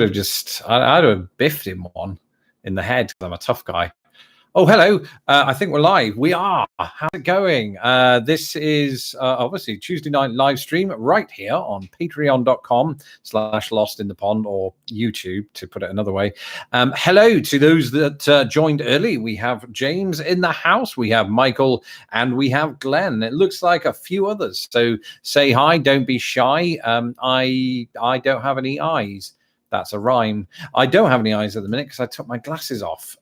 have just, I'd have biffed him one in the head because I'm a tough guy. Oh, hello. I think we're live. We are. How's it going? This is obviously Tuesday night live stream right here on patreon.com/lostinthepond or YouTube, to put it another way. Hello to those that joined early. We have James in the house. We have Michael and we have Glenn. It looks like a few others. So say hi. Don't be shy. I don't have any eyes. That's a rhyme. I don't have any eyes at the minute because I took my glasses off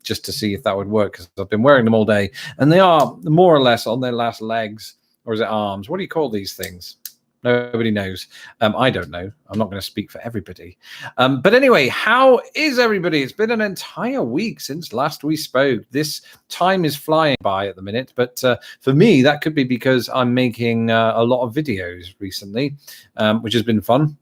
just to see if that would work, because I've been wearing them all day and they are more or less on their last legs, or is it arms? What do you call these things? Nobody knows. I don't know. I'm not going to speak for everybody. But anyway, how is everybody? It's been an entire week since last we spoke. This time is flying by at the minute. But for me, that could be because I'm making a lot of videos recently, which has been fun.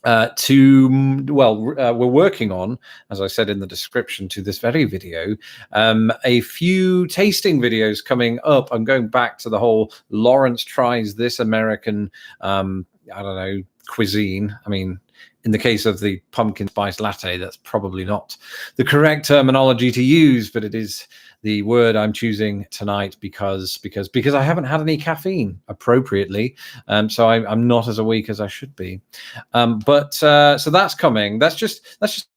We're working on, as I said in the description to this very video, a few tasting videos coming up. I'm going back to the whole Lawrence tries this American, cuisine. I mean, in the case of the pumpkin spice latte, that's probably not the correct terminology to use, but it is the word I'm choosing tonight because I haven't had any caffeine appropriately, so I'm not as awake as I should be. So that's coming. That's just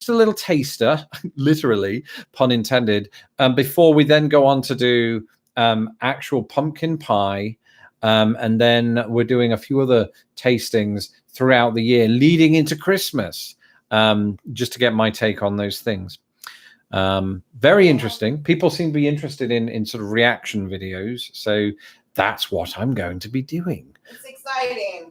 a little taster, literally, pun intended. Before we then go on to do actual pumpkin pie, and then we're doing a few other tastings throughout the year, leading into Christmas, just to get my take on those things. Very interesting. People seem to be interested in sort of reaction videos, so that's what I'm going to be doing. It's exciting.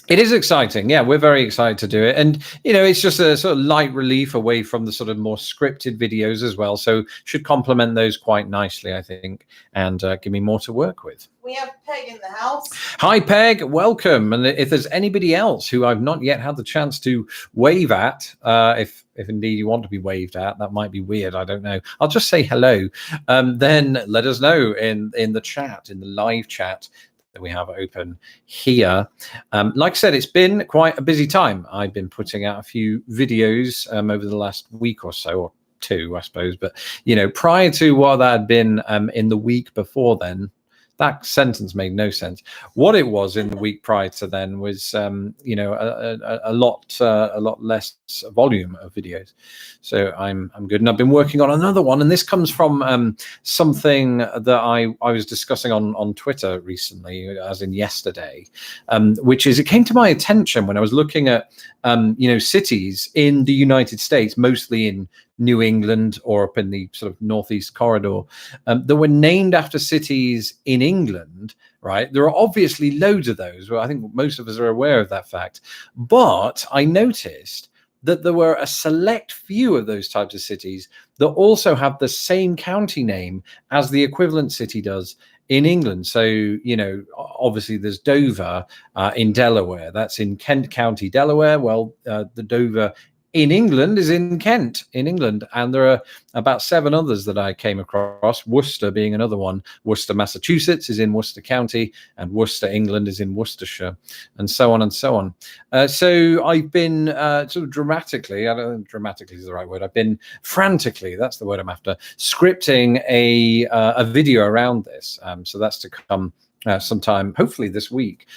It is exciting. Yeah, we're very excited to do it. And, it's just a sort of light relief away from the sort of more scripted videos as well. So should complement those quite nicely, I think, and give me more to work with. We have Peg in the house. Hi, Peg. Welcome. And if there's anybody else who I've not yet had the chance to wave at, if indeed you want to be waved at, that might be weird. I don't know. I'll just say hello. Then let us know in the chat, in the live chat that we have open here. Like I said, it's been quite a busy time. I've been putting out a few videos over the last week or so, or two, I suppose. But, prior to what that had been in the week before then, that sentence made no sense. What it was in the week prior to then was, a lot less volume of videos. So I'm good, and I've been working on another one. And this comes from something that I was discussing on Twitter recently, as in yesterday, which is, it came to my attention when I was looking at cities in the United States, mostly in New England or up in the sort of northeast corridor, that were named after cities in England, right? There are obviously loads of those. Well, I think most of us are aware of that fact. But I noticed that there were a select few of those types of cities that also have the same county name as the equivalent city does in England. So, obviously there's Dover in Delaware. That's in Kent County, Delaware. Well, the Dover in England is in Kent, in England. And there are about 7 others that I came across, Worcester being another one. Worcester, Massachusetts is in Worcester County, and Worcester, England is in Worcestershire, and so on and so on. So I've been sort of dramatically, I don't know if dramatically is the right word, I've been frantically, that's the word I'm after, scripting a video around this. So that's to come sometime, hopefully this week,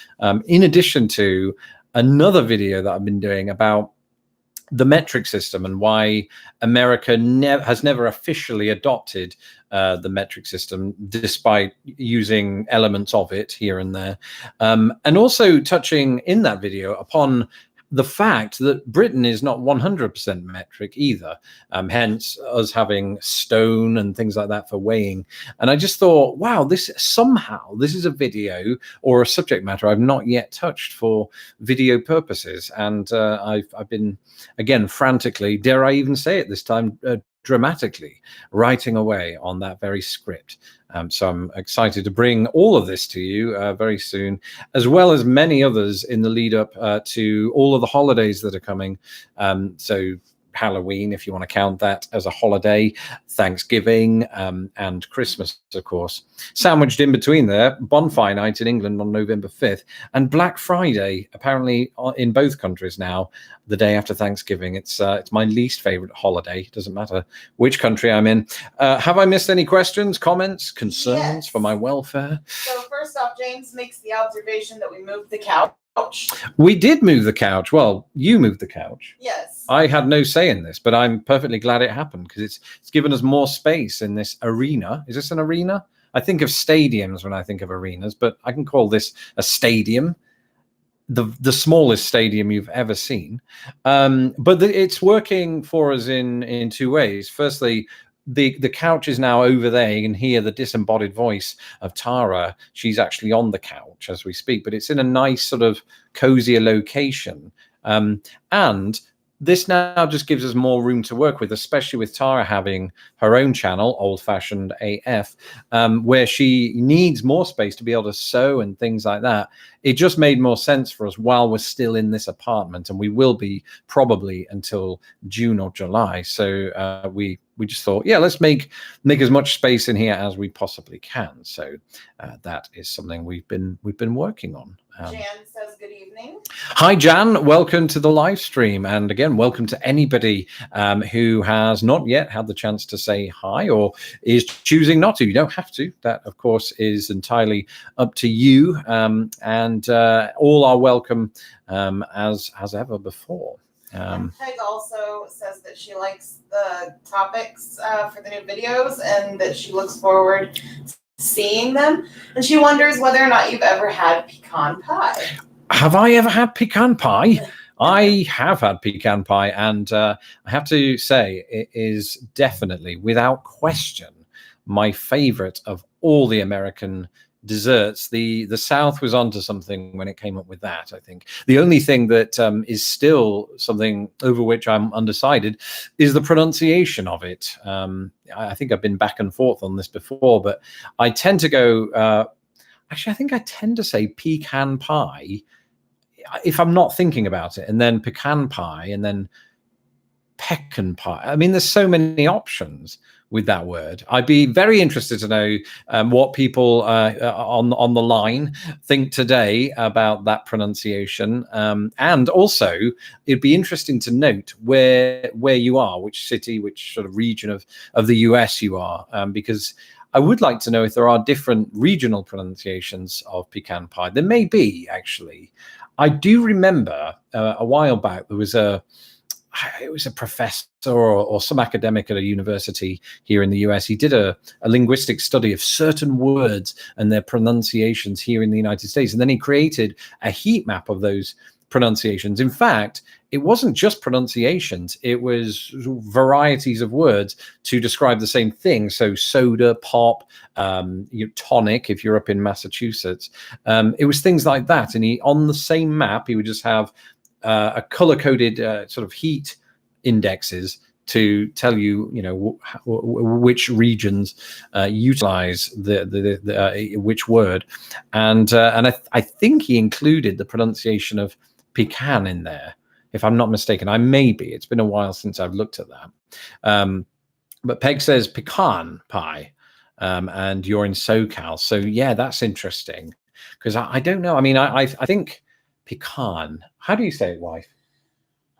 in addition to another video that I've been doing about the metric system and why America has never officially adopted the metric system, despite using elements of it here and there. And also touching in that video upon the fact that Britain is not 100% metric either, hence us having stone and things like that for weighing. And I just thought, wow, this is a video or a subject matter I've not yet touched for video purposes. And I've been, again, frantically, dare I even say it this time, dramatically writing away on that very script. So I'm excited to bring all of this to you very soon, as well as many others in the lead up to all of the holidays that are coming. So Halloween, if you want to count that as a holiday, Thanksgiving, and Christmas, of course. Sandwiched in between there, bonfire night in England on November 5th, and Black Friday, apparently in both countries now, the day after Thanksgiving. It's my least favorite holiday. It doesn't matter which country I'm in. Have I missed any questions, comments, concerns for my welfare? So first off, James makes the observation that we moved the couch. We did move the couch. Well, you moved the couch. Yes. I had no say in this, but I'm perfectly glad it happened because it's given us more space in this arena. Is this an arena? I think of stadiums when I think of arenas, but I can call this a stadium. The smallest stadium you've ever seen. But it's working for us in two ways. Firstly, the couch is now over there. You can hear the disembodied voice of Tara. She's actually on the couch as we speak, but it's in a nice sort of cozier location. And this now just gives us more room to work with, especially with Tara having her own channel, Old Fashioned AF, where she needs more space to be able to sew and things like that. It just made more sense for us while we're still in this apartment, and we will be probably until June or July. So we just thought, yeah, let's make as much space in here as we possibly can. So that is something we've been working on. Jan says good evening. Hi, Jan. Welcome to the live stream. And again, welcome to anybody who has not yet had the chance to say hi or is choosing not to. You don't have to. That, of course, is entirely up to you. And all are welcome as ever before. And Peg also says that she likes the topics for the new videos and that she looks forward to seeing them. And she wonders whether or not you've ever had pecan pie. Have I ever had pecan pie? I have had pecan pie, and I have to say it is definitely, without question, my favorite of all the American desserts. The South was onto something when it came up with that. I think the only thing that is still something over which I'm undecided is the pronunciation of it. I think I've been back and forth on this before, but I tend to go actually I think I tend to say pecan pie if I'm not thinking about it, and then pecan pie, and then pecan pie. I mean, there's so many options with that word. I'd be very interested to know what people on the line think today about that pronunciation, and also it'd be interesting to note where you are, which city, which sort of region of the US you are, because I would like to know if there are different regional pronunciations of pecan pie. There may be, actually. I do remember a while back there was a professor or some academic at a university here in the US. He did a linguistic study of certain words and their pronunciations here in the United States. And then he created a heat map of those pronunciations. In fact, it wasn't just pronunciations. It was varieties of words to describe the same thing. So soda, pop, tonic, if you're up in Massachusetts. It was things like that. And on the same map, he would just have a color-coded sort of heat indexes to tell you, which regions utilize the which word, and I think he included the pronunciation of pecan in there, if I'm not mistaken. I may be. It's been a while since I've looked at that. But Peg says pecan pie, and you're in SoCal, so yeah, that's interesting because I don't know. I mean, I think pecan. How do you say it, wife?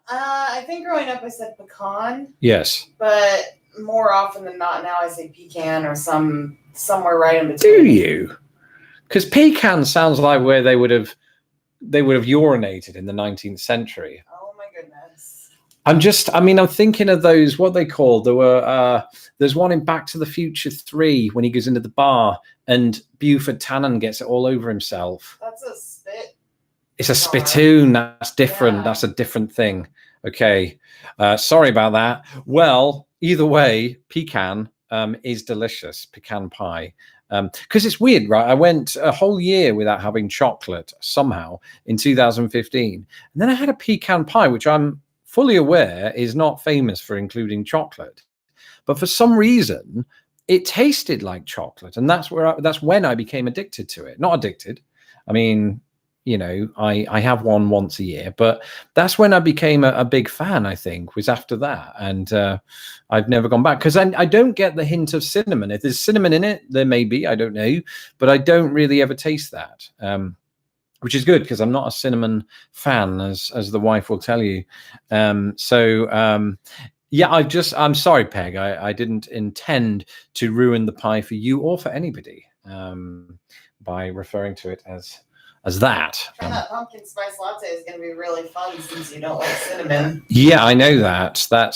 I think growing up I said pecan. Yes. But more often than not now I say pecan or somewhere right in between. Do you? Because pecan sounds like where they would have urinated in the 19th century. Oh my goodness. I'm thinking of those, what they called. There's one in Back to the Future 3 when he goes into the bar and Buford Tannen gets it all over himself. That's a spit. It's a spittoon. That's different. Yeah. That's a different thing. Okay. Sorry about that. Well, either way, pecan is delicious. Pecan pie. Because it's weird, right? I went a whole year without having chocolate somehow in 2015. And then I had a pecan pie, which I'm fully aware is not famous for including chocolate. But for some reason, it tasted like chocolate. And that's when I became addicted to it. Not addicted. I mean, I have one once a year, but that's when I became a big fan, I think, was after that. And I've never gone back because I don't get the hint of cinnamon. If there's cinnamon in it, there may be, I don't know, but I don't really ever taste that, which is good because I'm not a cinnamon fan, as the wife will tell you. Yeah, I'm sorry, Peg. I didn't intend to ruin the pie for you or for anybody by referring to it as that. And that pumpkin spice latte is going to be really fun since you don't like cinnamon. Yeah, I know that. I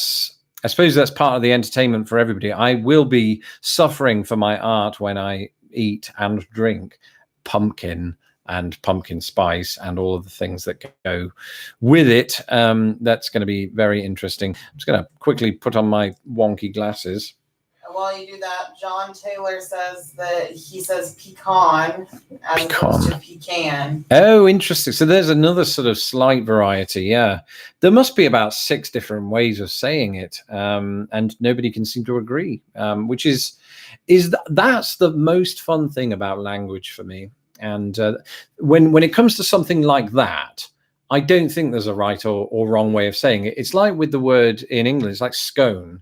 suppose that's part of the entertainment for everybody. I will be suffering for my art when I eat and drink pumpkin and pumpkin spice and all of the things that go with it. That's going to be very interesting. I'm just going to quickly put on my wonky glasses. While you do that, John Taylor says that he says pecan as opposed to pecan. Oh, interesting. So there's another sort of slight variety. Yeah, there must be about 6 different ways of saying it, and nobody can seem to agree. Which that's the most fun thing about language for me. And when it comes to something like that, I don't think there's a right or wrong way of saying it. It's like with the word in English, like scone.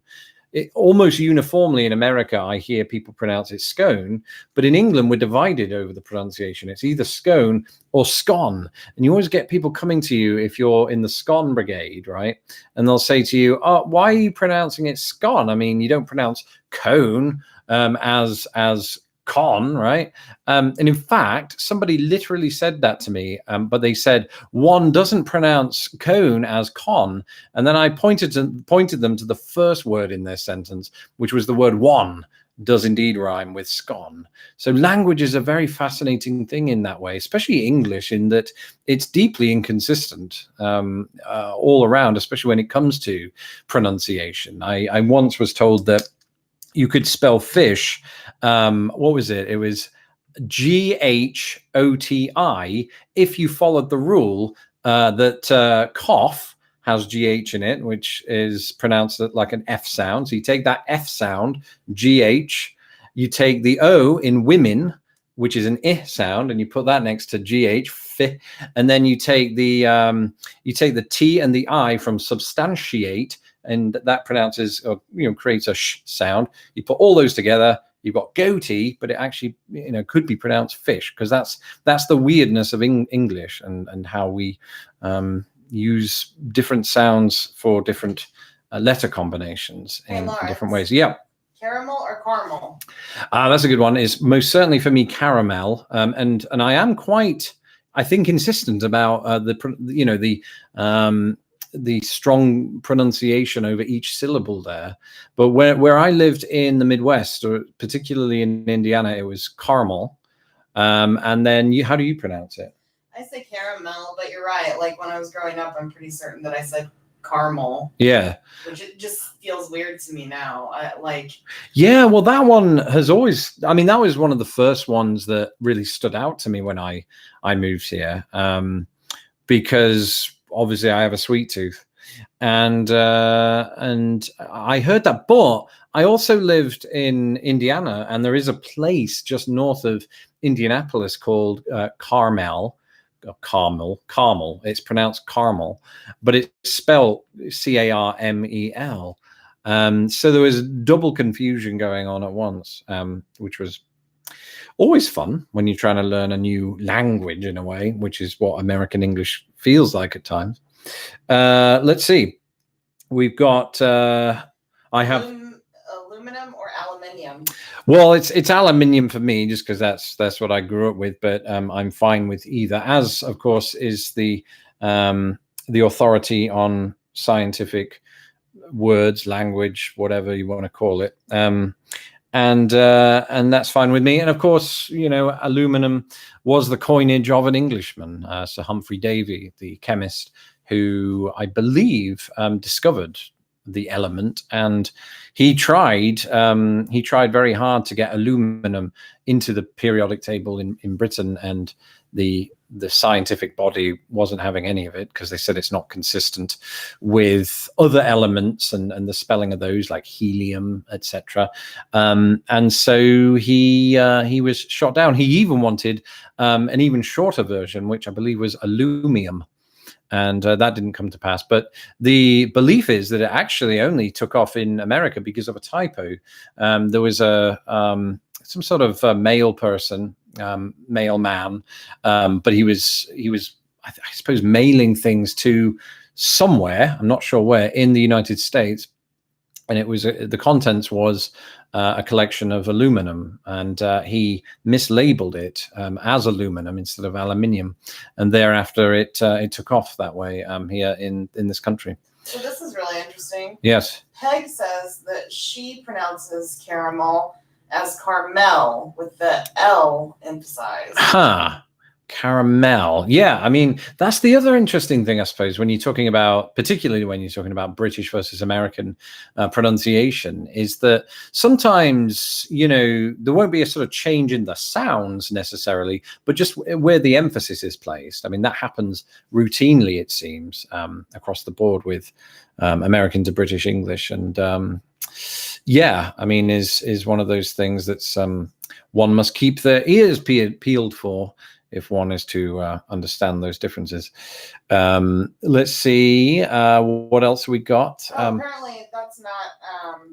Almost uniformly in America, I hear people pronounce it scone, but in England, we're divided over the pronunciation. It's either scone or scone. And you always get people coming to you if you're in the scone brigade, right? And they'll say to you, "Oh, why are you pronouncing it scone? I mean, you don't pronounce cone as con, right?" And in fact, somebody literally said that to me, but they said one doesn't pronounce cone as con. And then I pointed them to the first word in their sentence, which was the word one does indeed rhyme with scone. So language is a very fascinating thing in that way, especially English, in that it's deeply inconsistent all around, especially when it comes to pronunciation. I once was told that you could spell fish. What was it? It was GHOTI if you followed the rule that cough has GH in it, which is pronounced like an F sound. So you take that F sound, GH, you take the O in women, which is an I sound, and you put that next to GH, and then you take the T and the I from substantiate, and that pronounces, or creates a sh sound. You put all those together, you've got goatee, but it actually could be pronounced fish, because that's the weirdness of English and how we use different sounds for different letter combinations in different ways. Yeah. Caramel or caramel? That's a good one. Is most certainly for me caramel, and I am quite, I think, insistent about the strong pronunciation over each syllable there. But where I lived in the Midwest, or particularly in Indiana, it was caramel. And then how do you pronounce it? I say caramel, but you're right. Like when I was growing up, I'm pretty certain that I said caramel. Yeah. Which it just feels weird to me now. Yeah, well, that one has always, that was one of the first ones that really stood out to me when I moved here. Because obviously I have a sweet tooth, and I heard that. But I also lived in Indiana, and there is a place just north of Indianapolis called Carmel. It's pronounced Carmel, but it's spelled Carmel. So there was double confusion going on at once, which was always fun when you're trying to learn a new language in a way, which is what American English feels like at times. Let's see. We've got, I have aluminum or aluminium. Well, it's aluminium for me, just because that's what I grew up with, but I'm fine with either, as of course is the authority on scientific words, language, whatever you want to call it. And that's fine with me. And of course, aluminum was the coinage of an Englishman, Sir Humphrey Davy, the chemist, who I believe discovered the element, and he tried very hard to get aluminum into the periodic table in Britain, and the scientific body wasn't having any of it because they said it's not consistent with other elements and the spelling of those, like helium, etc. And so he was shot down. He even wanted an even shorter version, which I believe was alumium, and that didn't come to pass. But the belief is that it actually only took off in America because of a typo. There was some sort of male person, male man, but he was I suppose mailing things to somewhere, I'm not sure where, in the United States, and it was the contents was a collection of aluminum, and he mislabeled it as aluminum instead of aluminium, and thereafter it took off that way here in this country. So this is really interesting. Yes. Peg says that she pronounces caramel as Carmel with the L emphasized. Huh. Caramel. Yeah, I mean, that's the other interesting thing, I suppose, when you're talking about, particularly when you're talking about British versus American pronunciation, is that sometimes, you know, there won't be a sort of change in the sounds necessarily, but just where the emphasis is placed. I mean, that happens routinely, it seems, across the board with American to British English. And yeah, I mean, is one of those things that's one must keep their ears peeled for if one is to understand those differences. Let's see, what else we got? Apparently that's not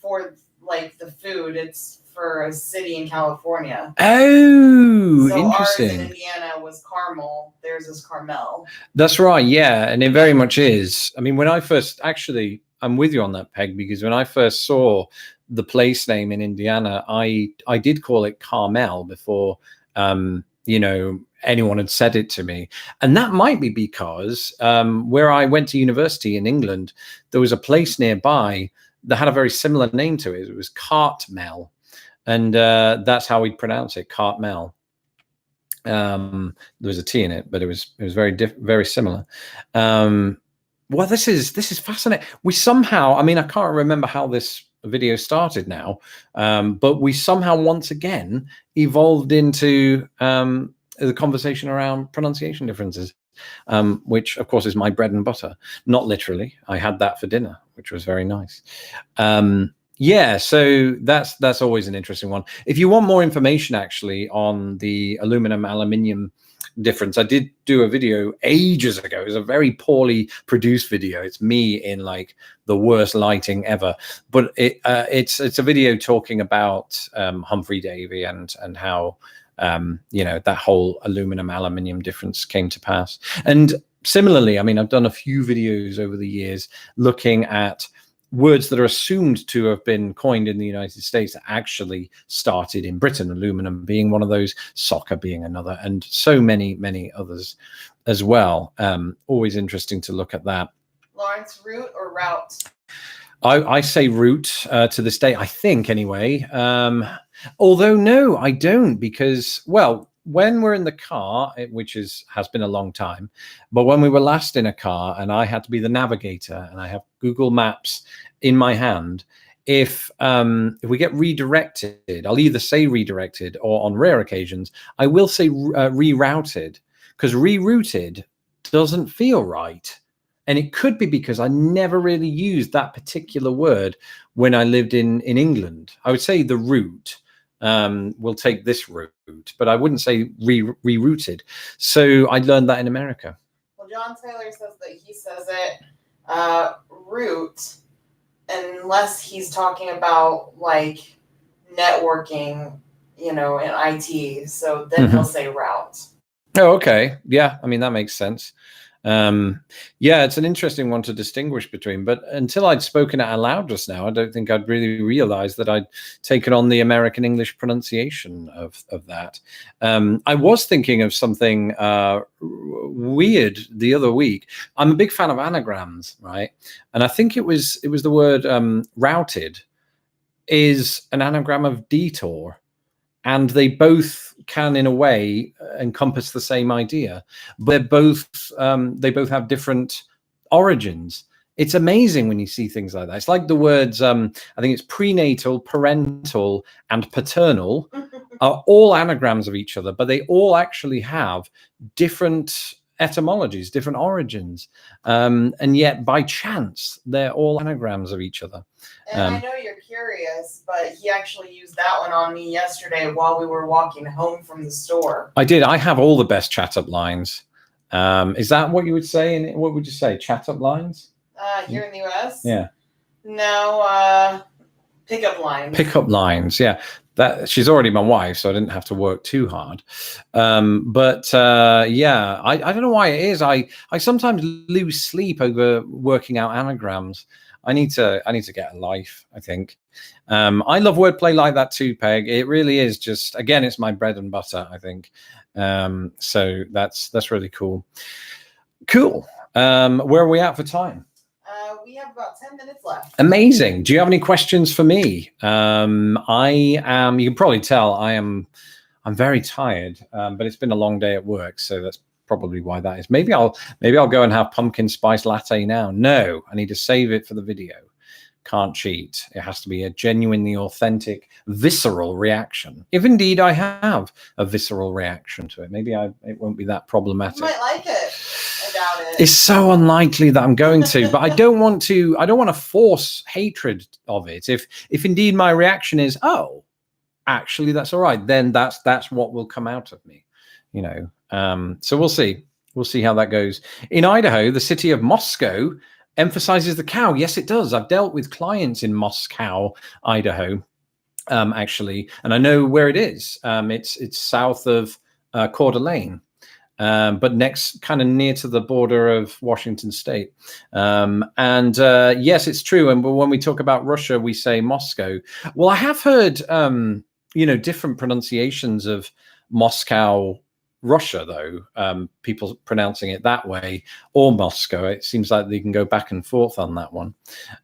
for like the food, it's for a city in California. Oh, so interesting. Ours in Indiana was Carmel, theirs is Carmel. That's right, yeah, and it very much is. I mean, when I first, actually, I'm with you on that, Peg, because when I first saw the place name in Indiana, I did call it Carmel before you know, anyone had said it to me. And that might be because where I went to university in England, there was a place nearby that had a very similar name to it. It was Cartmel. And that's how we'd pronounce it, Cartmel. There was a T in it, but it was very similar. Well, this is fascinating. We somehow, I mean, I can't remember how this video started now, but we somehow once again evolved into the conversation around pronunciation differences, which of course is my bread and butter. Not literally, I had that for dinner, which was very nice. Yeah, so that's always an interesting one. If you want more information actually on the aluminum aluminium difference, I did do a video ages ago. It was a very poorly produced video. It's me in like the worst lighting ever, but it's a video talking about Humphrey Davy and how you know, that whole aluminum aluminium difference came to pass. And similarly, I mean, I've done a few videos over the years looking at words that are assumed to have been coined in the United States that actually started in Britain, aluminum being one of those, soccer being another, and so many others as well. Always interesting to look at that. Lawrence, route or route? I say route to this day, I think anyway. Although no, I don't, because, well, when we're in the car, which has been a long time, but when we were last in a car and I had to be the navigator and I have Google Maps in my hand, if we get redirected, I'll either say redirected or on rare occasions, I will say rerouted, because rerouted doesn't feel right. And it could be because I never really used that particular word when I lived in England. I would say the route. We'll take this route, but I wouldn't say rerouted. So I learned that in America. Well, John Taylor says that he says it route unless he's talking about like networking, you know, in IT. So then he'll say route. Oh, okay. Yeah, I mean, that makes sense. Yeah, it's an interesting one to distinguish between, but until I'd spoken it aloud just now, I don't think I'd really realized that I'd taken on the American English pronunciation of that. I was thinking of something weird the other week. I'm a big fan of anagrams, right? And I think it was the word routed is an anagram of detour. And they both can, in a way, encompass the same idea. But they both have different origins. It's amazing when you see things like that. It's like the words, I think it's prenatal, parental, and paternal are all anagrams of each other, but they all actually have different etymologies, different origins. And yet by chance, they're all anagrams of each other. And I know you're curious, but he actually used that one on me yesterday while we were walking home from the store. I did. I have all the best chat up lines. Is that what you would say? What would you say? Chat up lines? Here in the US? Yeah. No, pickup lines. Pickup lines, yeah. That she's already my wife, so I didn't have to work too hard. Yeah, I don't know why it is. I sometimes lose sleep over working out anagrams. I need to get a life, I think. I love wordplay like that too, Peg. It really is just, again, it's my bread and butter, I think. So that's really cool. Cool. Where are we at for time? We have about 10 minutes left. Amazing. Do you have any questions for me? I am, you can probably tell I'm very tired, but it's been a long day at work, so that's probably why that is. Maybe I'll go and have pumpkin spice latte now. No, I need to save it for the video. Can't cheat. It has to be a genuinely authentic, visceral reaction. If indeed I have a visceral reaction to it, maybe it won't be that problematic. You might like it. I doubt it. It's so unlikely that I'm going to, but I don't want to force hatred of it. If indeed my reaction is, oh, actually that's all right, then that's what will come out of me, you know. So we'll see how that goes. In Idaho, the city of Moscow emphasizes the cow. Yes, it does. I've dealt with clients in Moscow, Idaho, actually, and I know where it is. It's south of Coeur d'Alene, but next, kind of near to the border of Washington State. Yes, it's true. And when we talk about Russia, we say Moscow. Well, I have heard, different pronunciations of Moscow, Russia, though, people pronouncing it that way, or Moscow. It seems like they can go back and forth on that one.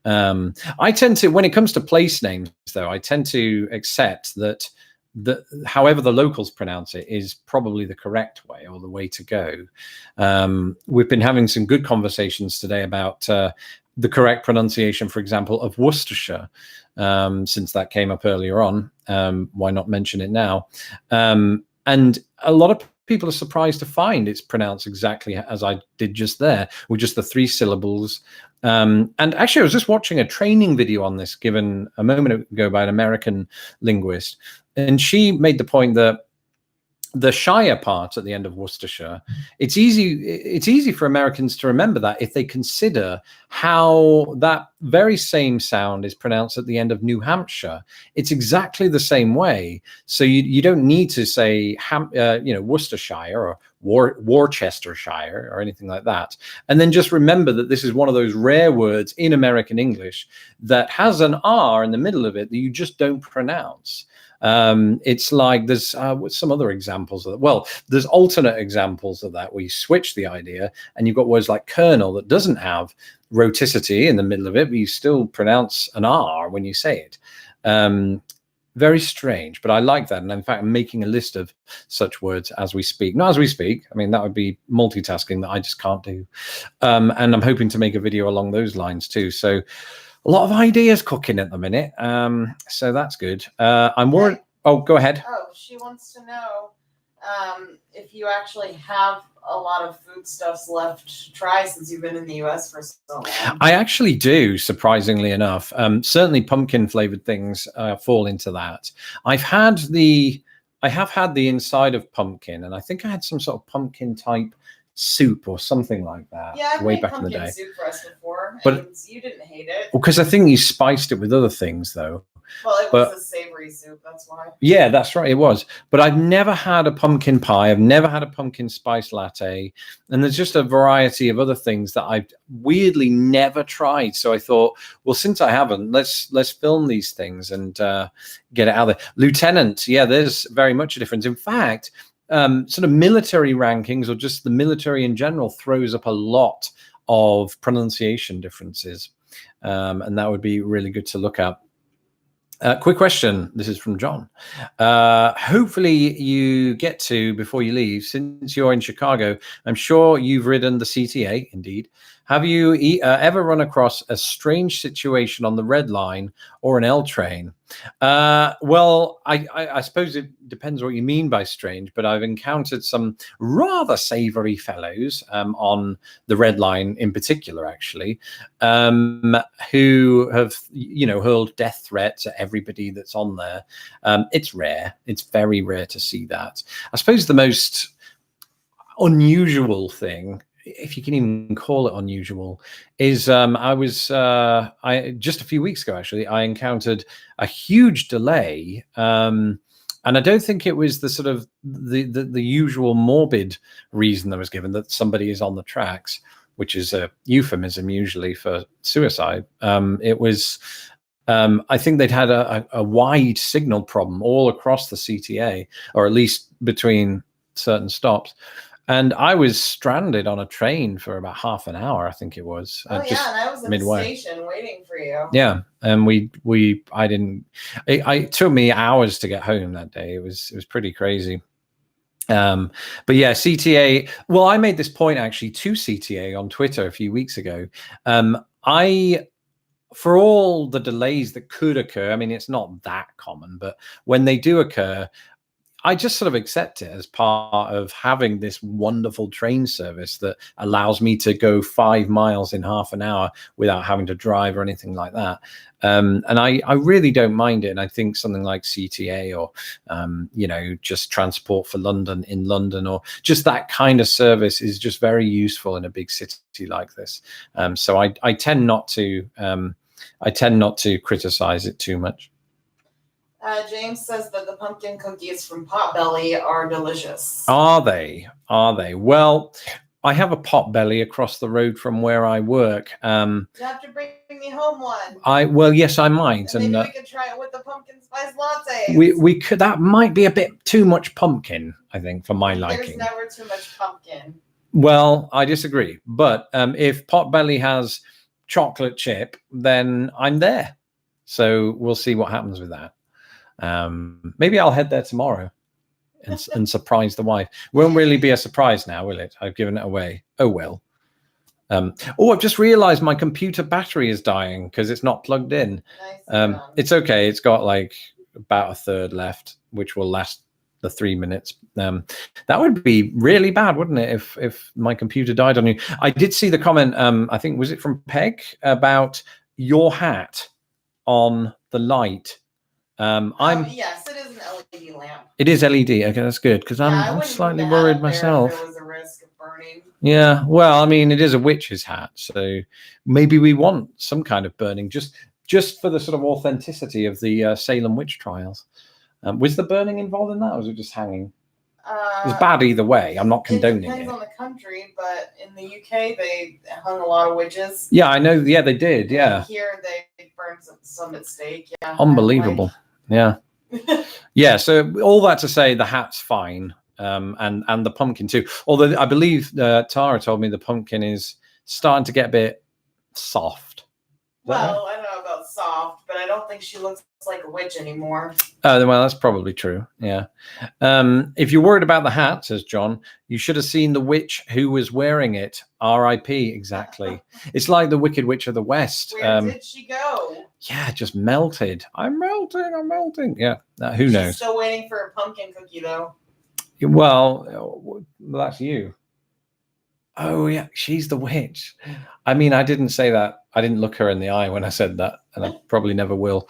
I tend to, when it comes to place names, though, I tend to accept that however the locals pronounce it is probably the correct way or the way to go. We've been having some good conversations today about the correct pronunciation, for example, of Worcestershire, since that came up earlier on. Why not mention it now? And a lot of people are surprised to find it's pronounced exactly as I did just there, with just the 3 syllables. And actually, I was just watching a training video on this given a moment ago by an American linguist, and she made the point that the Shire part at the end of Worcestershire, it's easy for Americans to remember that if they consider how that very same sound is pronounced at the end of New Hampshire. It's exactly the same way. So you don't need to say Worcestershire or Worcestershire or anything like that. And then just remember that this is one of those rare words in American English that has an R in the middle of it that you just don't pronounce. It's like there's some other examples of that. Well, there's alternate examples of that where you switch the idea and you've got words like kernel that doesn't have rhoticity in the middle of it, but you still pronounce an R when you say it. Very strange, but I like that. And in fact, I'm making a list of such words as we speak. Not as we speak. I mean, that would be multitasking that I just can't do. And I'm hoping to make a video along those lines too. So a lot of ideas cooking at the minute. So that's good. I'm worried. Oh, go ahead. Oh, she wants to know if you actually have a lot of foodstuffs left to try since you've been in the US for so long. I actually do, surprisingly enough. Certainly pumpkin flavored things fall into that. I have had the inside of pumpkin, and I think I had some sort of pumpkin type soup or something like that. Yeah, I've way made back in the pumpkin day. soup for us before, But- and you didn't hate it. Well, because I think you spiced it with other things, though. Well, it but- was a savory soup, that's why. Yeah, that's right. It was. But I've never had a pumpkin pie. I've never had a pumpkin spice latte. And there's just a variety of other things that I've weirdly never tried. So I thought, well, since I haven't, let's film these things and get it out there. Lieutenant, yeah, there's very much a difference. In fact, sort of military rankings or just the military in general throws up a lot of pronunciation differences. And that would be really good to look at. Quick question. This is from John. Hopefully you get to, before you leave, since you're in Chicago, I'm sure you've ridden the CTA, indeed. Have you ever run across a strange situation on the Red Line or an L train? Well, I suppose it depends what you mean by strange, but I've encountered some rather savory fellows on the Red Line in particular, actually, who have, hurled death threats at everybody that's on there. It's rare. It's very rare to see that. I suppose the most unusual thing, if you can even call it unusual, is I just a few weeks ago, actually, I encountered a huge delay, and I don't think it was the sort of the usual morbid reason that was given, that somebody is on the tracks, which is a euphemism usually for suicide. It was I think they'd had a wide signal problem all across the CTA, or at least between certain stops. And I was stranded on a train for about half an hour, I think it was. And I was in midway. the station waiting for you. Yeah, and it took me hours to get home that day. It was pretty crazy. But yeah, CTA. Well, I made this point actually to CTA on Twitter a few weeks ago. For all the delays that could occur, I mean, it's not that common, but when they do occur, I just sort of accept it as part of having this wonderful train service that allows me to go 5 miles in half an hour without having to drive or anything like that. And I really don't mind it. And I think something like CTA or, just Transport for London in London, or just that kind of service is just very useful in a big city like this. So I tend not to criticize it too much. James says that the pumpkin cookies from Potbelly are delicious. Are they? Well, I have a Potbelly across the road from where I work. You have to bring me home one. Yes, I might. And maybe we could try it with the pumpkin spice latte. We could. That might be a bit too much pumpkin, I think, for my liking. There's never too much pumpkin. Well, I disagree. But if Potbelly has chocolate chip, then I'm there. So we'll see what happens with that. Maybe I'll head there tomorrow and surprise the wife. Won't really be a surprise now, will it? I've given it away. Oh well. I've just realized my computer battery is dying because it's not plugged in. Nice. It's okay. It's got like about a third left, which will last the 3 minutes. That would be really bad, wouldn't it, if my computer died on you? I did see the comment, I think, was it from Peg, about your hat on the light. Yes, it is an LED lamp. It is LED. Okay, that's good, because I'm slightly worried myself. There was a risk of burning. Yeah, well, I mean, it is a witch's hat, so maybe we want some kind of burning, just for the sort of authenticity of the Salem witch trials. Was the burning involved in that, or was it just hanging? It was bad either way. I'm not condoning it. It depends on the country, but in the UK they hung a lot of witches. Yeah, I know. Yeah, they did. Yeah. And here they burned some at stake. Yeah. Unbelievable. Yeah. Yeah. So all that to say, the hat's fine, and the pumpkin too. Although I believe Tara told me the pumpkin is starting to get a bit soft. Well, I don't know about soft, but I don't think she looks like a witch anymore. Oh, well, that's probably true. Yeah. If you're worried about the hat, says John, you should have seen the witch who was wearing it. R.I.P. Exactly. It's like the Wicked Witch of the West. Where did she go? Yeah, just melted. I'm melting. Yeah. Who knows? She's still waiting for a pumpkin cookie, though. Well, that's you. Oh, yeah, she's the witch. I mean, I didn't say that. I didn't look her in the eye when I said that, and I probably never will.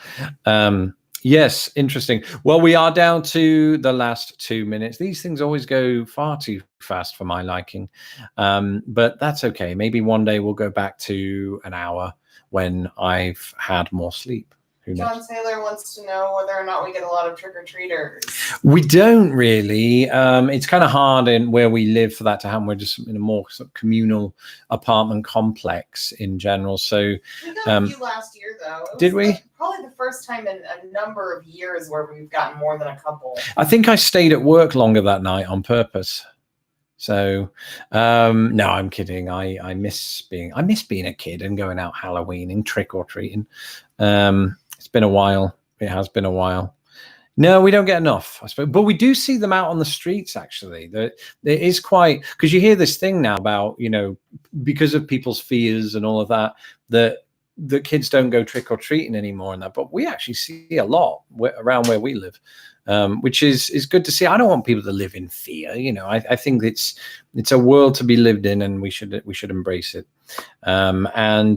Yes, interesting. Well, we are down to the last 2 minutes. These things always go far too fast for my liking, but that's okay. Maybe one day we'll go back to an hour when I've had more sleep. Who knows? John Taylor wants to know whether or not we get a lot of trick-or-treaters. We don't really. It's kind of hard in where we live for that to happen. We're just in a more sort of communal apartment complex in general. So we got a few last year, though. Did we? Probably the first time in a number of years where we've gotten more than a couple. I think I stayed at work longer that night on purpose. So no, I'm kidding. I miss being a kid and going out Halloweening, trick or treating. It's been a while. It has been a while. No, we don't get enough, I suppose, but we do see them out on the streets. Actually, that it is quite, because you hear this thing now about, because of people's fears and all of that, that the kids don't go trick or treating anymore and that. But we actually see a lot around where we live, which is good to see. I don't want people to live in fear. I think it's a world to be lived in, and we should embrace it. And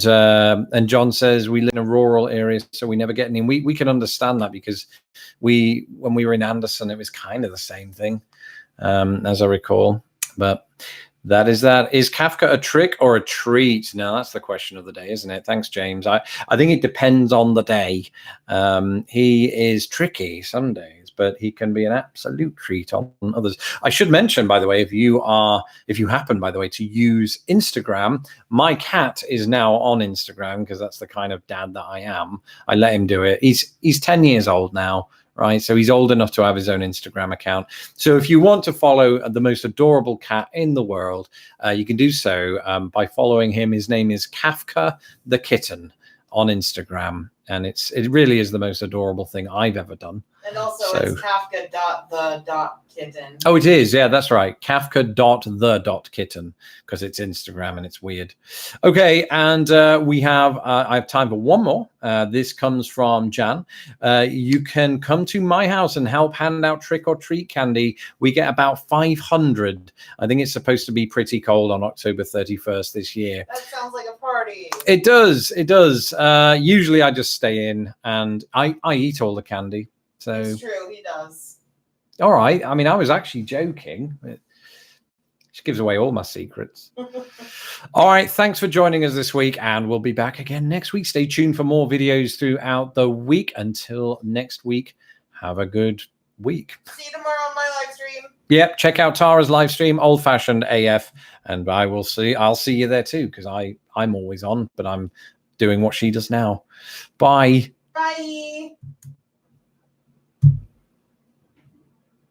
John says we live in a rural area, so we never get any. We can understand that, because when we were in Anderson, it was kind of the same thing, as I recall. But that is that. Is Kafka a trick or a treat? Now that's the question of the day, isn't it? Thanks, James. I think it depends on the day. He is tricky some days, but he can be an absolute treat on others. I should mention, by the way, if you happen, by the way, to use Instagram, my cat is now on Instagram, because that's the kind of dad that I am. I let him do it. He's 10 years old now, right? So he's old enough to have his own Instagram account. So if you want to follow the most adorable cat in the world, you can do so by following him. His name is Kafka the Kitten on Instagram, and it really is the most adorable thing I've ever done. And also it's Kafka.the.kitten. Oh, it is. Yeah, that's right. Kafka.the.kitten, because it's Instagram and it's weird. Okay, and I have time for one more. This comes from Jan. You can come to my house and help hand out trick or treat candy. We get about 500. I think it's supposed to be pretty cold on October 31st this year. That sounds like a party. It does. Usually I just stay in and I eat all the candy. So it's true, he does. All right. I mean, I was actually joking. She gives away all my secrets. All right. Thanks for joining us this week, and we'll be back again next week. Stay tuned for more videos throughout the week. Until next week, have a good week. See you tomorrow on my live stream. Yep. Check out Tara's live stream, Old Fashioned AF, and I'll see you there too, because I'm always on, but I'm doing what she does now. Bye. Bye.